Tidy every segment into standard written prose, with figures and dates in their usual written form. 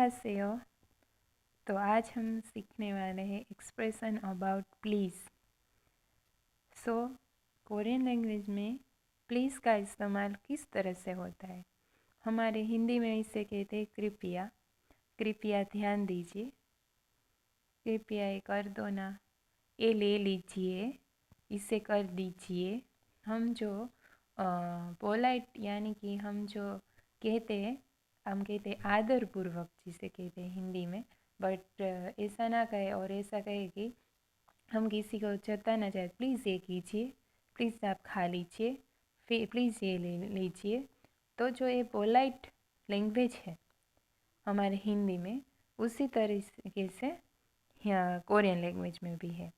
안녕하세요। तो आज हम सीखने वाले हैं expression about please. Korean language में प्लीज़ का इस्तेमाल किस तरह से होता है? हमारे हिंदी में इसे कहते हैं कृपया, कृपया ध्यान दीजिए, कृपया ये कर दो ना, ये ले लीजिए, इसे कर दीजिए। हम जो पोलाइट यानी कि हम जो कहते हैं, हम कहते हैं आदरपूर्वक, जिसे कहते हैं हिंदी में, बट ऐसा ना कहे और ऐसा कहे कि हम किसी को जताना चाहे, प्लीज़ ये कीजिए, प्लीज़ आप खा लीजिए, फिर प्लीज़ ये ले लीजिए। तो जो ये पोलाइट लैंग्वेज है हमारे हिंदी में, उसी तरीके से यहाँ कोरियन लैंग्वेज में भी है।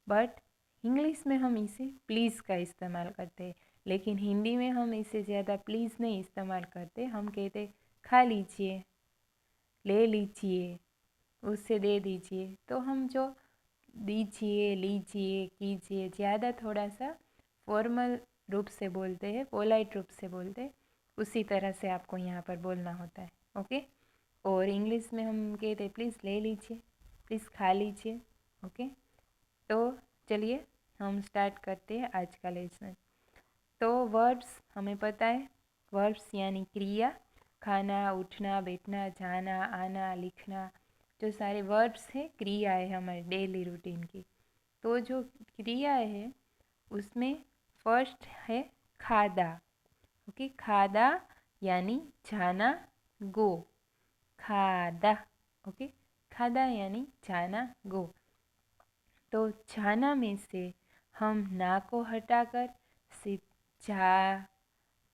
बट इंग्लिश में हम इसे प्लीज़ का इस्तेमाल करते हैं, लेकिन हिंदी में हम इसे ज़्यादा प्लीज़ नहीं इस्तेमाल करते। हम कहते खा लीजिए, ले लीजिए, उससे दे दीजिए। तो हम जो दीजिए, लीजिए, कीजिए, ज़्यादा थोड़ा सा फॉर्मल रूप से बोलते हैं, पोलाइट रूप से बोलते हैं, उसी तरह से आपको यहाँ पर बोलना होता है। ओके। और इंग्लिश में हम कहते हैं प्लीज़ ले लीजिए, प्लीज़ खा लीजिए। ओके। तो चलिए हम स्टार्ट करते हैं आज का लेसन। तो वर्ब्स हमें पता है, वर्ब्स यानी क्रिया, खाना, उठना, बैठना, जाना, आना, लिखना, जो सारे वर्ब्स हैं क्रिया है हमारे डेली रूटीन की। तो जो क्रिया है उसमें फर्स्ट है खादा। ओके, खादा यानी जाना, गो, खादा। ओके, खादा यानी जाना, गो। तो जाना में से हम ना को हटाकर सिर्फ जा,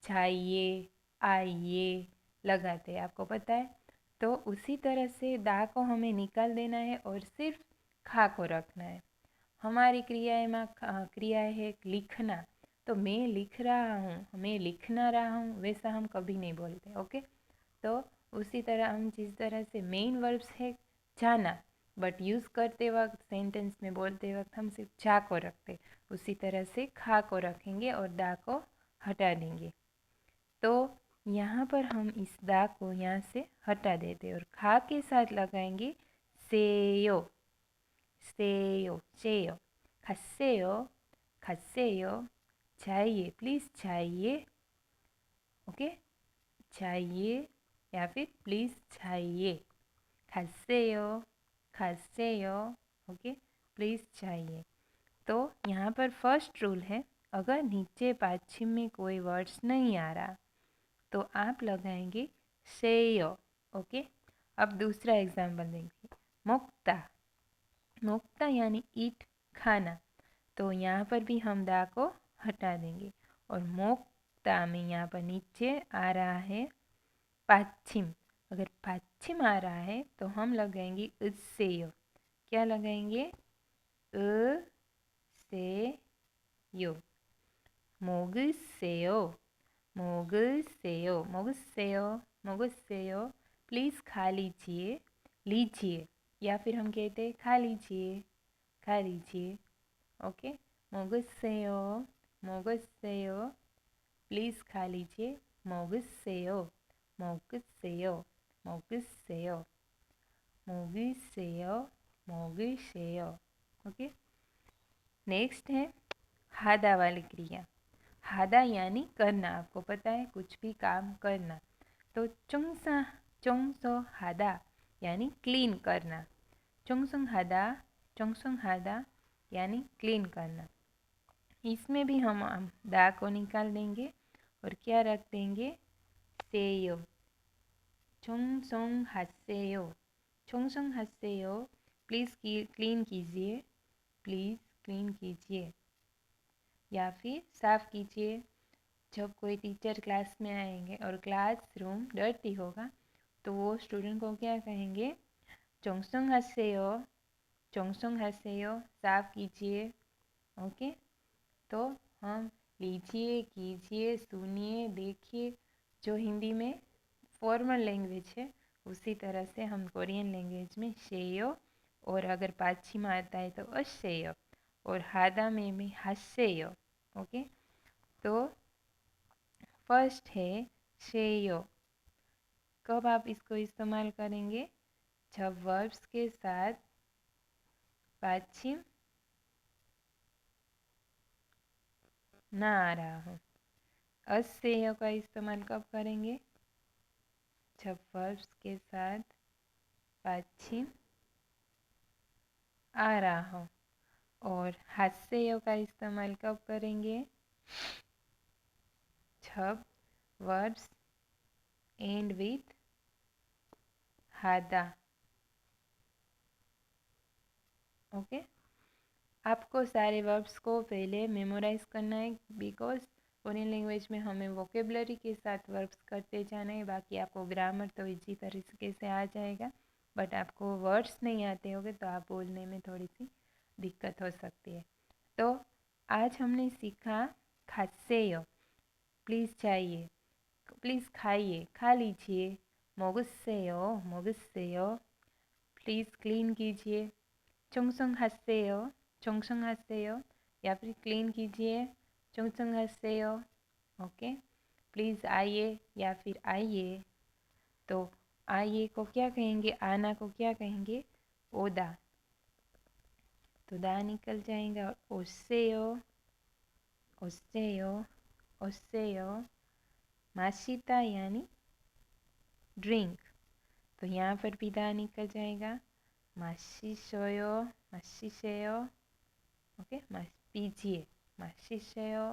जाइए, आइए लगाते हैं, आपको पता है। तो उसी तरह से दा को हमें निकाल देना है और सिर्फ खा को रखना है। हमारी क्रियाएं में क्रिया है लिखना, तो मैं लिख रहा हूँ, मैं लिखना रहा हूँ, वैसा हम कभी नहीं बोलते। ओके। तो उसी तरह हम जिस तरह से मेन वर्ब्स है जाना, बट यूज़ करते वक्त, सेंटेंस में बोलते वक्त हम सिर्फ जा को रखते, उसी तरह से खा को रखेंगे और दा को हटा देंगे। तो यहाँ पर हम इस दा को यहाँ से हटा देते और खा के साथ लगाएंगे सेयो, सेयो, सेयो, खासेयो, खासेयो, चाहिए, प्लीज़ चाहिए। ओके, चाहिए या फिर प्लीज़ चाहिए, खासेयो, खासेयो। ओके, प्लीज़ चाहिए। तो यहाँ पर फर्स्ट रूल है, अगर नीचे पाछिम में कोई वर्ड्स नहीं आ रहा तो आप लगाएंगे सेयो। ओके। अब दूसरा एग्जाम्पल देंगे, मोक्ता, मोक्ता यानी ईट, खाना। तो यहाँ पर भी हम दा को हटा देंगे और मोक्ता में यहाँ पर नीचे आ रहा है पाछिम। अगर पाछिम आ रहा है तो हम लगाएंगे उससेयो। क्या लगाएंगे? अ से यो, मोगसेयो, मोगसेयो, मोगसेयो, मोगसेयो, प्लीज़ खा लीजिए, लीजिए, या फिर हम कहते हैं खा लीजिए, खा लीजिए। ओके, मोगसेयो, मोगसेयो, प्लीज़ खा लीजिए, मोगसेयो, मोगसेयो, मोगसेयो, मोगसेयो, मोगसेयो। ओके। नेक्स्ट है हादा वाली क्रिया। हादा यानी करना, आपको पता है कुछ भी काम करना। तो चुंगसा, चोंगसो हादा यानी क्लीन करना, चोंगसंग हादा, चोंगसंग हादा यानी क्लीन करना। इसमें भी हम दा को निकाल देंगे और क्या रख देंगे? सेयो, चोंगसोंग हासेयो, चोंगसोंग हासेयो, प्लीज़ क्लीन कीजिए, प्लीज़ क्लीन कीजिए, या फिर साफ़ कीजिए। जब कोई टीचर क्लास में आएंगे और क्लासरूम डर्टी होगा तो वो स्टूडेंट को क्या कहेंगे? चोंगसोंग हासेयो, चोंगसोंग हासेयो, साफ़ कीजिए। ओके। तो हम लीजिए, कीजिए, सुनिए, देखिए, जो हिंदी में फॉर्मल लैंग्वेज है उसी तरह से हम कोरियन लैंग्वेज में शेयो, और अगर पाछिमा आता है तो अशेयो, और हादा में भी हासेयो। ओके। तो फर्स्ट है शेयो, कब आप इसको इस्तेमाल करेंगे? जब वर्ब्स के साथ पाछिम ना आ रहा हो। अस्य का इस्तेमाल कब करेंगे? जब वर्ब्स के साथ पाछिम आ रहा हो। और हास्य का इस्तेमाल कब करेंगे? जब verbs and with Hada. Okay, आपको सारे वर्ब्स को पहले मेमोराइज करना है, बिकॉज कोरियन लैंग्वेज में हमें वोकेबलरी के साथ वर्ब्स करते जाना है। बाकी आपको ग्रामर तो इजी तरीके से आ जाएगा, बट आपको वर्ड्स नहीं आते होंगे तो आप बोलने में थोड़ी सी दिक्कत हो सकती है। तो आज हमने सीखा खासेयो, प्लीज़ चाहिए, प्लीज़ खाइए, खा लीजिए। मोगुसेयो, मोगुसेयो, प्लीज़ क्लीन कीजिए। चोंगसोंहासेयो, चोंगसोंहासेयो, या फिर क्लीन कीजिए, चोंगसोंहासेयो। ओके, प्लीज़ आइए या फिर आइए। तो आइए को क्या कहेंगे? आना को क्या कहेंगे? ओदा। तो दा निकल जाएगा। और ओसेयो, ओसेयो, ओसेयो, माशिता यानी ड्रिंक। तो यहाँ पर भी दा निकल जाएगा। माशिशोयो, माशिशेयो। ओके, पीजिए, माशिशेयो।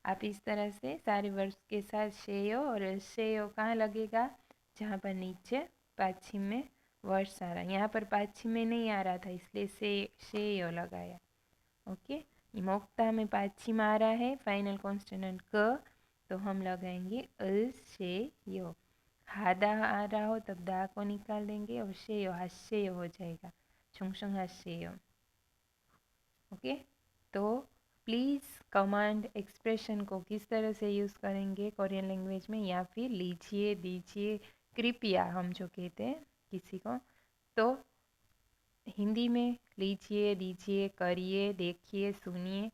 आप इस तरह से सारे वर्ड्स के साथ शेयो और शेयो कहाँ लगेगा? जहाँ पर नीचे पाछिम में वर्ड्स आ रहा है। यहाँ पर पाछिम में नहीं आ रहा था, इसलिए शेयो लगाया। ओके, मोक्ता में पाछिम आ रहा है फाइनल कॉन्स्टेंट क, तो हम लगाएंगे अल शे यो। हादा आ रहा हो तब दा को निकाल देंगे और शेयो हास्ययो हो जाएगा, छुंगशुंग हास्ययो। ओके, तो प्लीज़ कमांड एक्सप्रेशन को किस तरह से यूज़ करेंगे कोरियन लैंग्वेज में, या फिर लीजिए, दीजिए, कृपया हम जो कहते हैं किसी को, तो हिंदी में लीजिए, दीजिए, करिए, देखिए, सुनिए,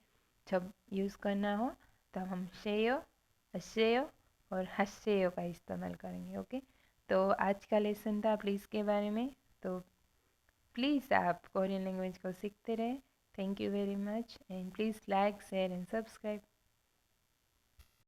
जब यूज़ करना हो तब हम शेयो, हस्ययो और हास्ययो का इस्तेमाल करेंगे। ओके, तो आज का लेसन था प्लीज़ के बारे में। तो प्लीज़ आप कोरियन लैंग्वेज को सीखते रहें। Thank you very much, and please like, share and subscribe.